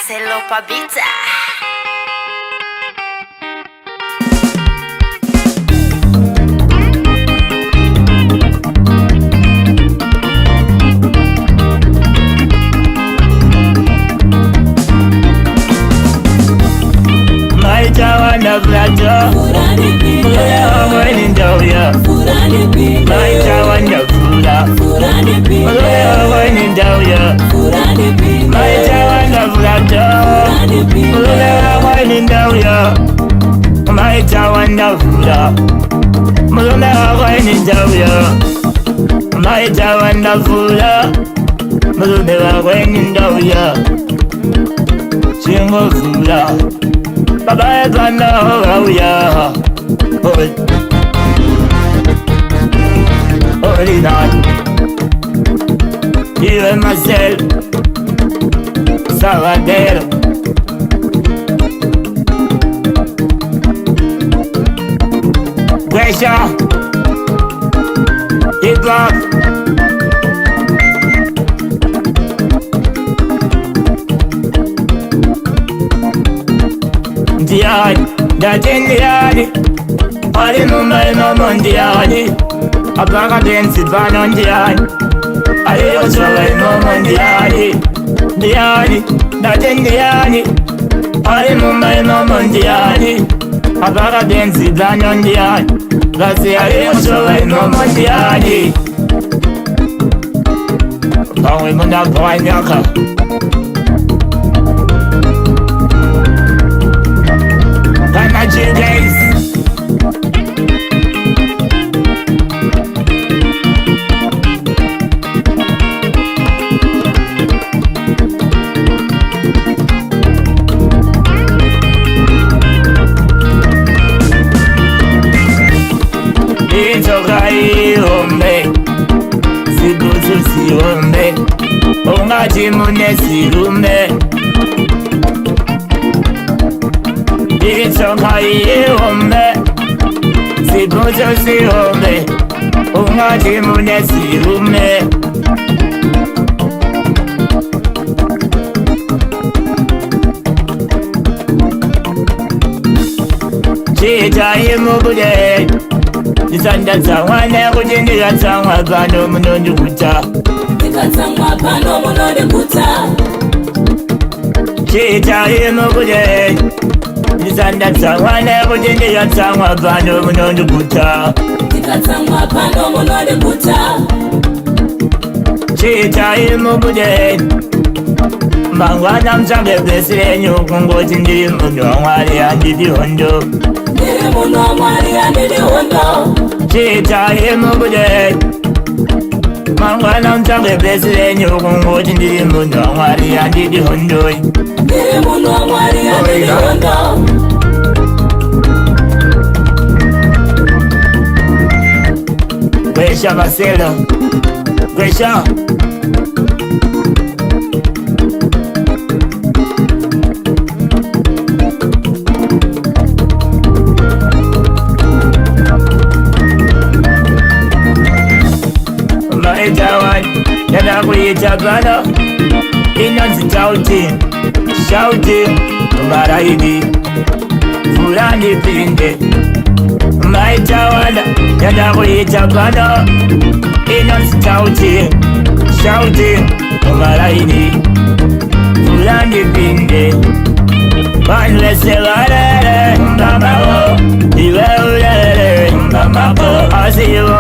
Marcelo Pabita. Maitawana Vhura, Vhura wani ndauya. Maitawana Vhura, Vhura wani ndauya. Maitawana Vhura, Vhura wani ndauya. Maitawana Vhura, Vhura wani ndauya. Maitawana Vhura, Vhura wani ndauya. Chingo Vhura. Baba Bana Hauya, Holy Night, you and myself, Salvador. Pressure, hip hop. Diani, Diani, all in my mom Diani, a bag of dance is van on Diani. I also like mom Diani, Diani, Diani, all in my mom Diani, a bag of dance is van on Diani. That's the I also like mom Diani. Now we're not going to it's okay, hombre. Si good si hombre. Onga jimune si rumbe. It's okay, hombre. Si good si hombre. Onga jimune si rumbe. Chita imubule. Nisanda tsangwa nekujindika tsangwa pano munondi kuta. Tsangwa pano munondi kuta. Chita imubule. Nisanda tsangwa nekujindika tsangwa pano munondi kuta. Tsangwa pano munondi kuta. Chita imubule. Mangwana mchambe blesile nyuku ngoti ndiri munhu wamwari andidi hondo. Ndiri munhu wamwari andidi hondo. Chita imubule. Mangwana mchambe blesile nyuku ngoti ndiri munhu wamwari andidi hondo. Ndiri munhu wamwari andidi hondo. Pressure Marcelo, pressure. Yada kuita bana, inanzi shouting, maraidi, Vhura Ndipinde. Maitawana, yada kuita bana, inanzi shouting, maraidi, Vhura Ndipinde. Banle sevarere, mbamako, iwe ulere, mbamako, asiyo